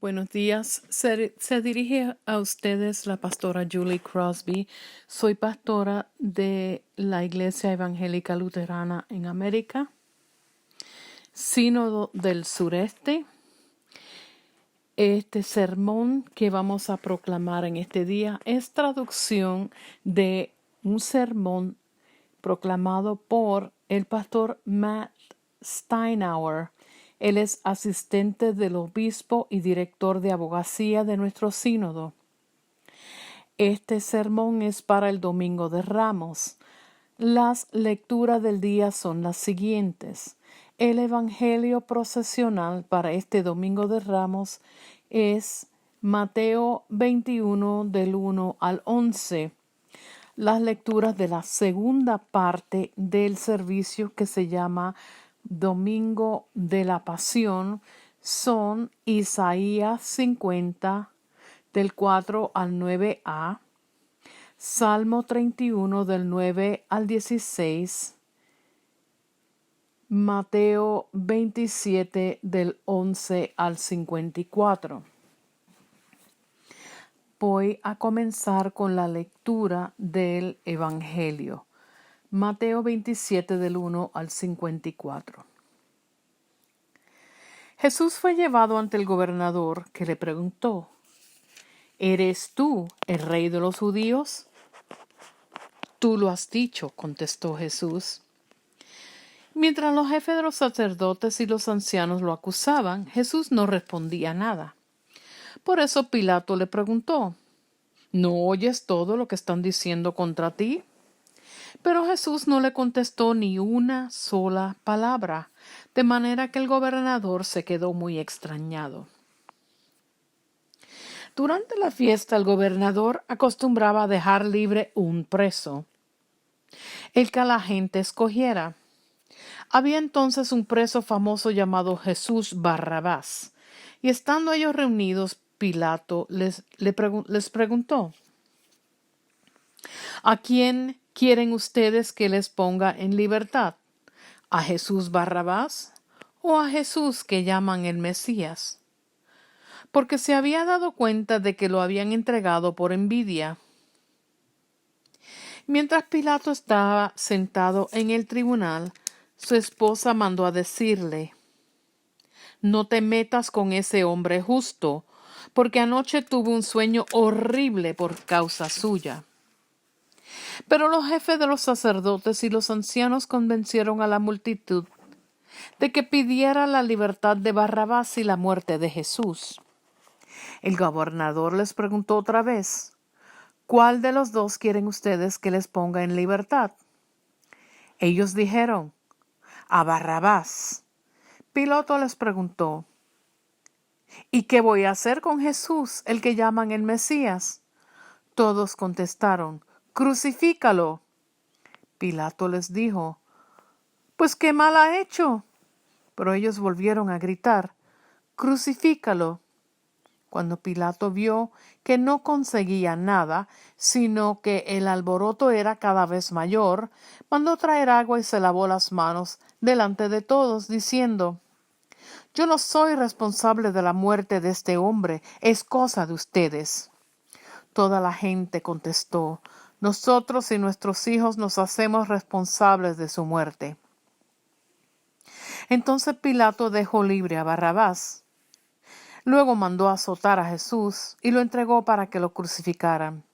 Buenos días. Se dirige a ustedes la pastora Julie Crosby. Soy pastora de la Iglesia Evangélica Luterana en América, Sínodo del Sureste. Este sermón que vamos a proclamar en este día es traducción de un sermón proclamado por el pastor Matt Steinauer. Él es asistente del obispo y director de abogacía de nuestro sínodo. Este sermón es para el Domingo de Ramos. Las lecturas del día son las siguientes. El evangelio procesional para este Domingo de Ramos es Mateo 21 del 1 al 11. Las lecturas de la segunda parte del servicio que se llama Domingo de la Pasión son Isaías 50 del 4 al 9a, Salmo 31 del 9 al 16, Mateo 27 del 11 al 54. Voy a comenzar con la lectura del Evangelio. Mateo 27 del 1 al 54. Jesús fue llevado ante el gobernador, que le preguntó: ¿Eres tú el rey de los judíos? Tú lo has dicho, contestó Jesús. Mientras los jefes de los sacerdotes y los ancianos lo acusaban, Jesús no respondía nada. Por eso Pilato le preguntó: ¿No oyes todo lo que están diciendo contra ti? Pero Jesús no le contestó ni una sola palabra, de manera que el gobernador se quedó muy extrañado. Durante la fiesta, el gobernador acostumbraba a dejar libre un preso, el que la gente escogiera. Había entonces un preso famoso llamado Jesús Barrabás, y estando ellos reunidos, Pilato les preguntó: ¿A quién quieren ustedes que les ponga en libertad? ¿A Jesús Barrabás o a Jesús que llaman el Mesías? Porque se había dado cuenta de que lo habían entregado por envidia. Mientras Pilato estaba sentado en el tribunal, su esposa mandó a decirle: No te metas con ese hombre justo, porque anoche tuve un sueño horrible por causa suya. Pero los jefes de los sacerdotes y los ancianos convencieron a la multitud de que pidiera la libertad de Barrabás y la muerte de Jesús. El gobernador les preguntó otra vez: ¿Cuál de los dos quieren ustedes que les ponga en libertad? Ellos dijeron: a Barrabás. Pilato les preguntó: ¿Y qué voy a hacer con Jesús, el que llaman el Mesías? Todos contestaron: ¡Crucifícalo! Pilato les dijo: Pues qué mal ha hecho. Pero ellos volvieron a gritar: ¡Crucifícalo! Cuando Pilato vio que no conseguía nada, sino que el alboroto era cada vez mayor, mandó traer agua y se lavó las manos delante de todos, diciendo: Yo no soy responsable de la muerte de este hombre, es cosa de ustedes. Toda la gente contestó: Nosotros y nuestros hijos nos hacemos responsables de su muerte. Entonces Pilato dejó libre a Barrabás. Luego mandó azotar a Jesús y lo entregó para que lo crucificaran.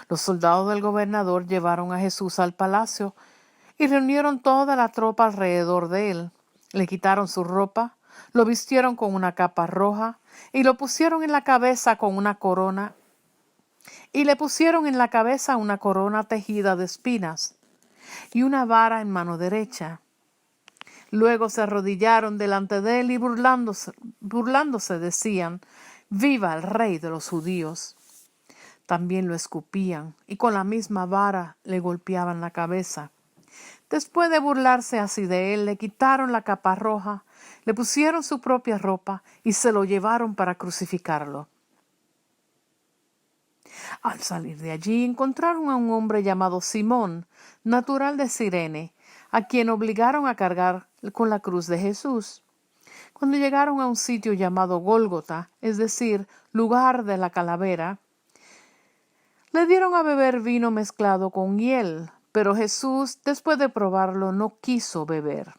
Los soldados del gobernador llevaron a Jesús al palacio y reunieron toda la tropa alrededor de él. Le quitaron su ropa, lo vistieron con una capa roja y lo pusieron en la cabeza con una corona. Y le pusieron en la cabeza una corona tejida de espinas y una vara en mano derecha. Luego se arrodillaron delante de él y burlándose decían: ¡Viva el rey de los judíos! También lo escupían y con la misma vara le golpeaban la cabeza. Después de burlarse así de él, le quitaron la capa roja, le pusieron su propia ropa y se lo llevaron para crucificarlo. Al salir de allí encontraron a un hombre llamado Simón, natural de Cirene, a quien obligaron a cargar con la cruz de Jesús. Cuando llegaron a un sitio llamado Gólgota, es decir, lugar de la calavera, le dieron a beber vino mezclado con hiel, pero Jesús, después de probarlo, no quiso beber.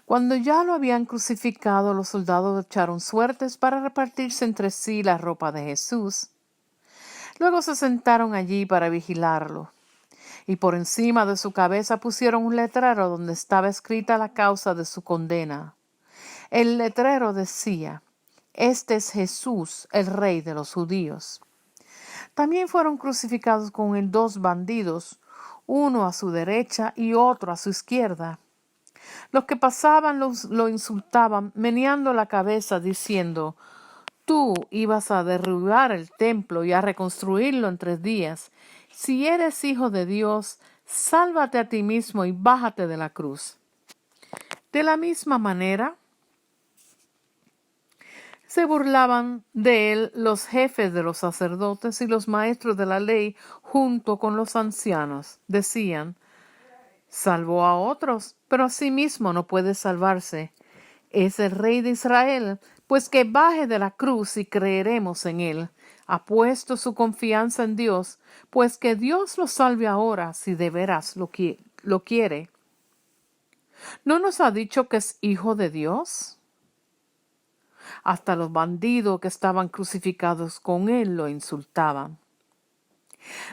Cuando ya lo habían crucificado, los soldados echaron suertes para repartirse entre sí la ropa de Jesús. Luego se sentaron allí para vigilarlo, y por encima de su cabeza pusieron un letrero donde estaba escrita la causa de su condena. El letrero decía: «Este es Jesús, el Rey de los judíos». También fueron crucificados con él 2 bandidos, uno a su derecha y otro a su izquierda. Los que pasaban lo insultaban, meneando la cabeza, diciendo: «Tú ibas a derribar el templo y a reconstruirlo en 3 días. Si eres hijo de Dios, sálvate a ti mismo y bájate de la cruz». De la misma manera, se burlaban de él los jefes de los sacerdotes y los maestros de la ley junto con los ancianos. Decían: «Salvó a otros, pero a sí mismo no puede salvarse. Es el Rey de Israel, pues que baje de la cruz y creeremos en él. Ha puesto su confianza en Dios, pues que Dios lo salve ahora si de veras lo quiere. ¿No nos ha dicho que es hijo de Dios?». Hasta los bandidos que estaban crucificados con él lo insultaban.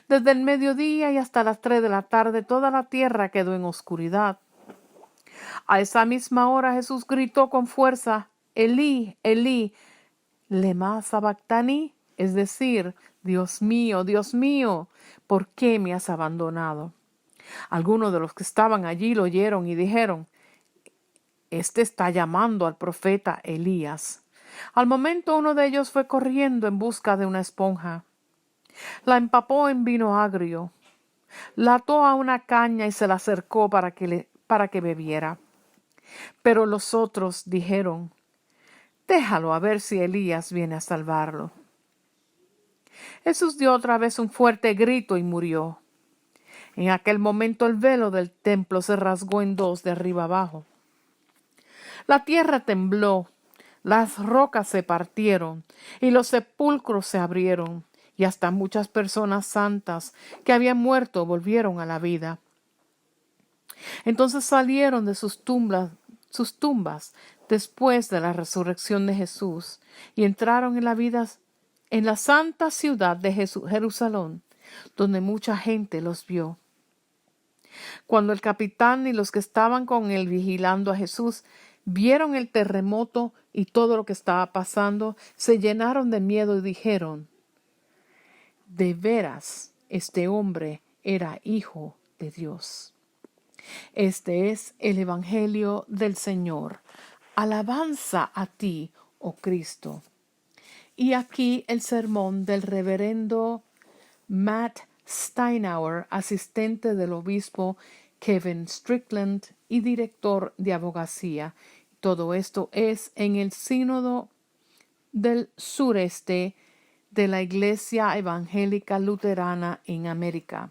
Desde el mediodía y hasta las 3 de la tarde toda la tierra quedó en oscuridad. A esa misma hora Jesús gritó con fuerza: «Elí, Elí, lema sabactani», es decir: Dios mío, ¿por qué me has abandonado?». Algunos de los que estaban allí lo oyeron y dijeron: «Este está llamando al profeta Elías». Al momento uno de ellos fue corriendo en busca de una esponja. La empapó en vino agrio, la ató a una caña y se la acercó para que bebiera. Pero los otros dijeron: «Déjalo a ver si Elías viene a salvarlo». Jesús dio otra vez un fuerte grito y murió. En aquel momento el velo del templo se rasgó en 2 de arriba abajo. La tierra tembló, las rocas se partieron y los sepulcros se abrieron, y hasta muchas personas santas que habían muerto volvieron a la vida. Entonces salieron de sus tumbas después de la resurrección de Jesús y entraron en la santa ciudad de Jerusalén, donde mucha gente los vio. Cuando el capitán y los que estaban con él vigilando a Jesús vieron el terremoto y todo lo que estaba pasando, se llenaron de miedo y dijeron: «De veras, este hombre era hijo de Dios». Este es el Evangelio del Señor. Alabanza a ti, oh Cristo. Y aquí el sermón del reverendo Matt Steinauer, asistente del obispo Kevin Strickland y director de abogacía. Todo esto es en el Sínodo del Sureste de la Iglesia Evangélica Luterana en América.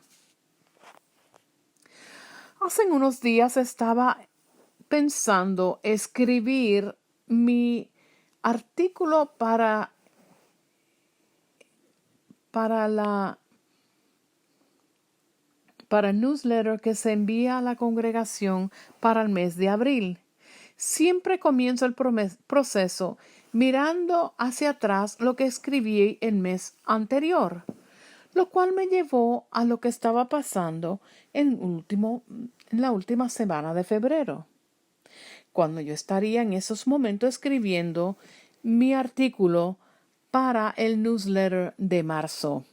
Hace unos días estaba pensando escribir mi artículo para newsletter que se envía a la congregación para el mes de abril. Siempre comienzo el proceso mirando hacia atrás lo que escribí el mes anterior, lo cual me llevó a lo que estaba pasando en la última semana de febrero, cuando yo estaría en esos momentos escribiendo mi artículo para el newsletter de marzo.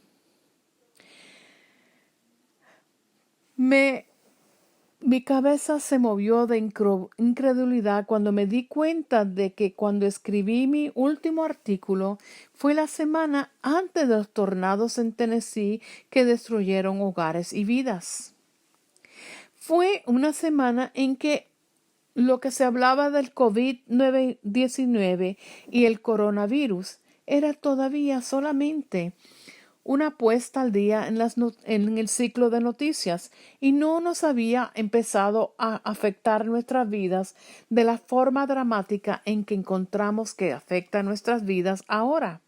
Mi cabeza se movió de incredulidad cuando me di cuenta de que cuando escribí mi último artículo fue la semana antes de los tornados en Tennessee que destruyeron hogares y vidas. Fue una semana en que lo que se hablaba del COVID-19 y el coronavirus era todavía solamente una puesta al día en el ciclo de noticias y no nos había empezado a afectar nuestras vidas de la forma dramática en que encontramos que afecta nuestras vidas ahora.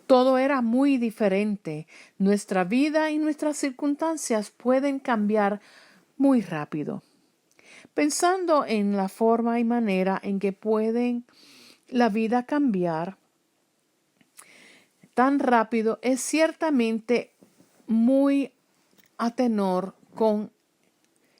Todo era muy diferente. Nuestra vida y nuestras circunstancias pueden cambiar muy rápido. Pensando en la forma y manera en que pueden la vida cambiar tan rápido es ciertamente muy a tenor con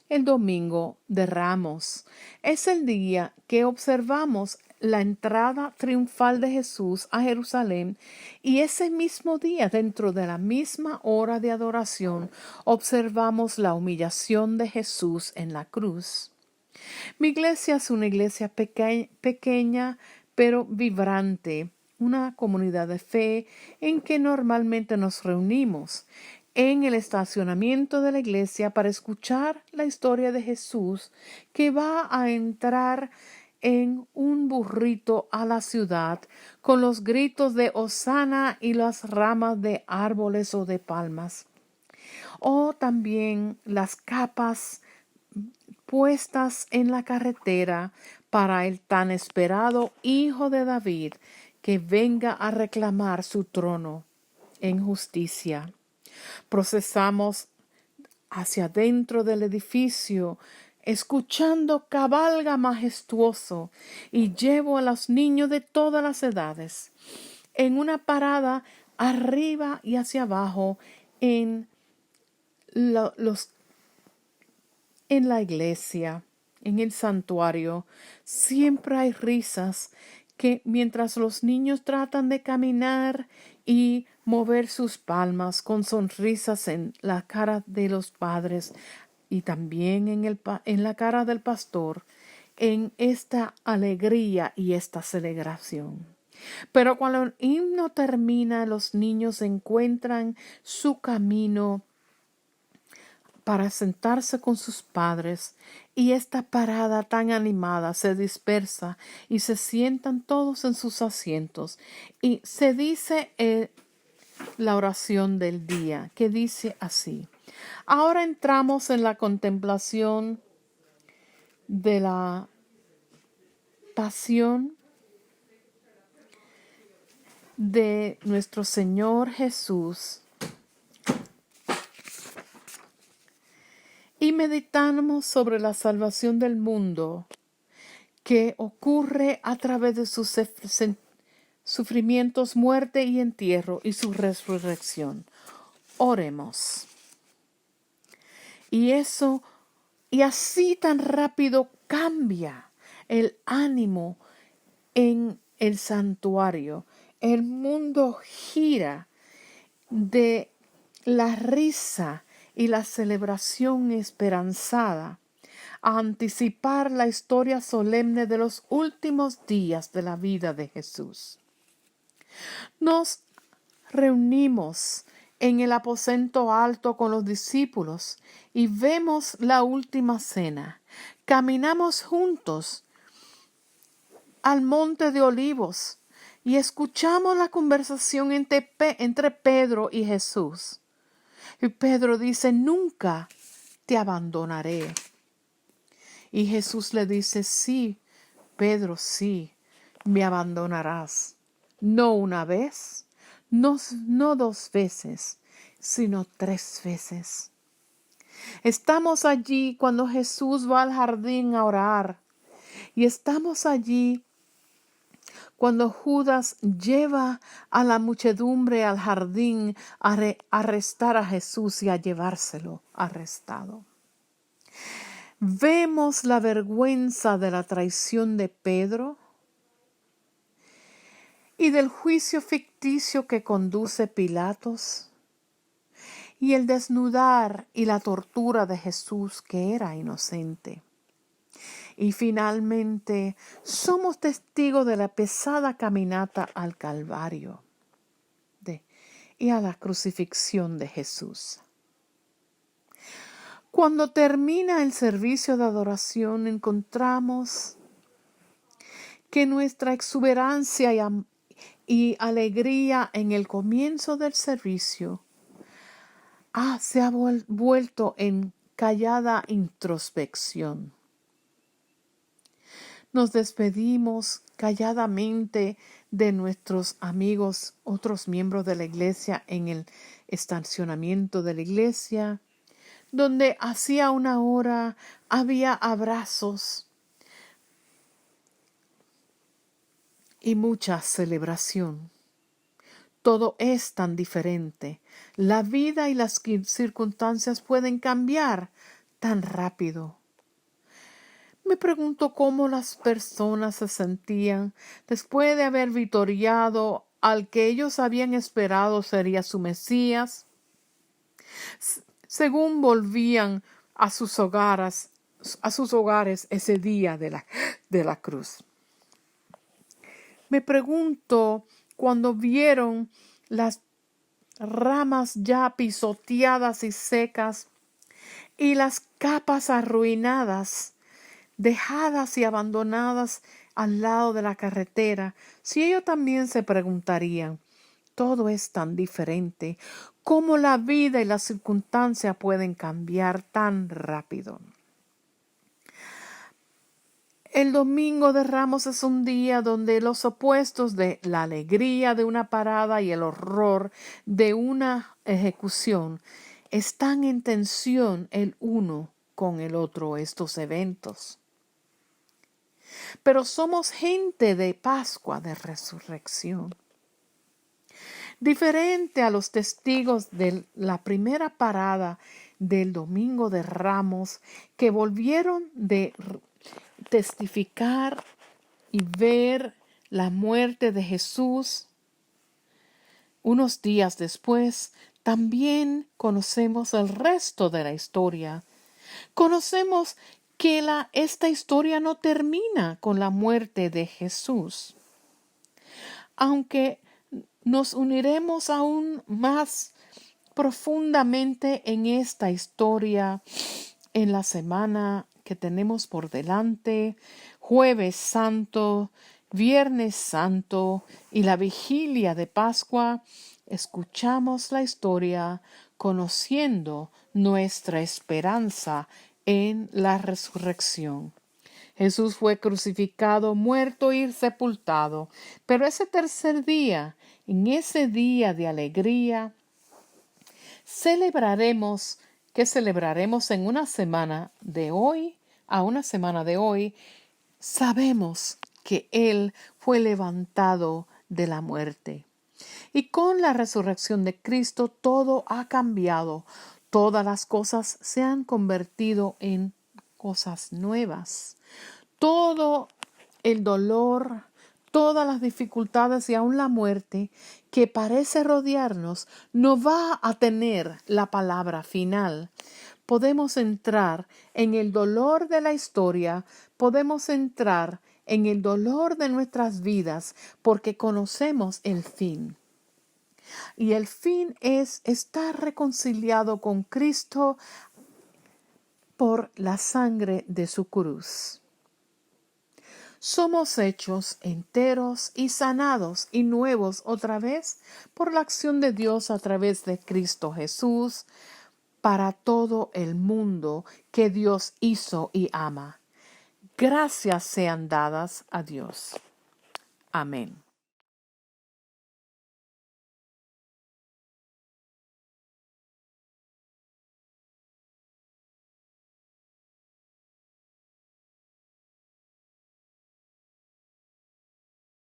el Domingo de Ramos. Es el día que observamos la entrada triunfal de Jesús a Jerusalén y ese mismo día, dentro de la misma hora de adoración, observamos la humillación de Jesús en la cruz. Mi iglesia es una iglesia pequeña pero vibrante, una comunidad de fe en que normalmente nos reunimos en el estacionamiento de la iglesia para escuchar la historia de Jesús que va a entrar en un burrito a la ciudad con los gritos de Hosana y las ramas de árboles o de palmas. O también las capas puestas en la carretera para el tan esperado Hijo de David que venga a reclamar su trono en justicia. Procesamos hacia dentro del edificio, escuchando cabalga majestuoso, y llevo a los niños de todas las edades en una parada arriba y hacia abajo en la iglesia, en el santuario. Siempre hay risas que mientras los niños tratan de caminar y mover sus palmas con sonrisas en la cara de los padres y también en la cara del pastor, en esta alegría y esta celebración. Pero cuando el himno termina, los niños encuentran su camino para sentarse con sus padres, y esta parada tan animada se dispersa y se sientan todos en sus asientos y se dice la oración del día, que dice así: ahora entramos en la contemplación de la pasión de nuestro Señor Jesús y meditamos sobre la salvación del mundo que ocurre a través de sus sufrimientos, muerte y entierro y su resurrección. Oremos. Y así tan rápido cambia el ánimo en el santuario. El mundo gira de la risa y la celebración esperanzada a anticipar la historia solemne de los últimos días de la vida de Jesús. Nos reunimos en el aposento alto con los discípulos y vemos la última cena. Caminamos juntos al monte de Olivos y escuchamos la conversación entre Pedro y Jesús. Y Pedro dice: nunca te abandonaré. Y Jesús le dice: sí, Pedro, sí, me abandonarás. No una vez, no 2 veces, sino 3 veces. Estamos allí cuando Jesús va al jardín a orar. Y estamos allí cuando Judas lleva a la muchedumbre al jardín a arrestar a Jesús y a llevárselo arrestado. Vemos la vergüenza de la traición de Pedro y del juicio ficticio que conduce Pilatos y el desnudar y la tortura de Jesús, que era inocente. Y finalmente somos testigos de la pesada caminata al Calvario y a la crucifixión de Jesús. Cuando termina el servicio de adoración, encontramos que nuestra exuberancia y alegría en el comienzo del servicio, se ha vuelto en callada introspección. Nos despedimos calladamente de nuestros amigos, otros miembros de la iglesia en el estacionamiento de la iglesia, donde hacía una hora había abrazos y mucha celebración. Todo es tan diferente. La vida y las circunstancias pueden cambiar tan rápido. Me pregunto cómo las personas se sentían después de haber victoriado al que ellos habían esperado sería su Mesías, según volvían a sus hogares ese día de la cruz. Me pregunto cuando vieron las ramas ya pisoteadas y secas y las capas arruinadas, dejadas y abandonadas al lado de la carretera, si ellos también se preguntarían, todo es tan diferente, cómo la vida y las circunstancias pueden cambiar tan rápido. El Domingo de Ramos es un día donde los opuestos de la alegría de una parada y el horror de una ejecución están en tensión el uno con el otro, estos eventos. Pero somos gente de Pascua, de resurrección. Diferente a los testigos de la primera parada del Domingo de Ramos, que volvieron de testificar y ver la muerte de Jesús, unos días después también conocemos el resto de la historia. Conocemos que esta historia no termina con la muerte de Jesús. Aunque nos uniremos aún más profundamente en esta historia en la semana que tenemos por delante, Jueves Santo, Viernes Santo y la vigilia de Pascua, escuchamos la historia conociendo nuestra esperanza en la resurrección. Jesús fue crucificado, muerto y sepultado, pero ese tercer día, en ese día de alegría, celebraremos en una semana de hoy a una semana de hoy, sabemos que Él fue levantado de la muerte. Y con la resurrección de Cristo todo ha cambiado. Todas las cosas se han convertido en cosas nuevas. Todo el dolor, todas las dificultades y aún la muerte que parece rodearnos no va a tener la palabra final. Podemos entrar en el dolor de la historia, podemos entrar en el dolor de nuestras vidas porque conocemos el fin. Y el fin es estar reconciliado con Cristo por la sangre de su cruz. Somos hechos enteros y sanados y nuevos otra vez por la acción de Dios a través de Cristo Jesús para todo el mundo que Dios hizo y ama. Gracias sean dadas a Dios. Amén.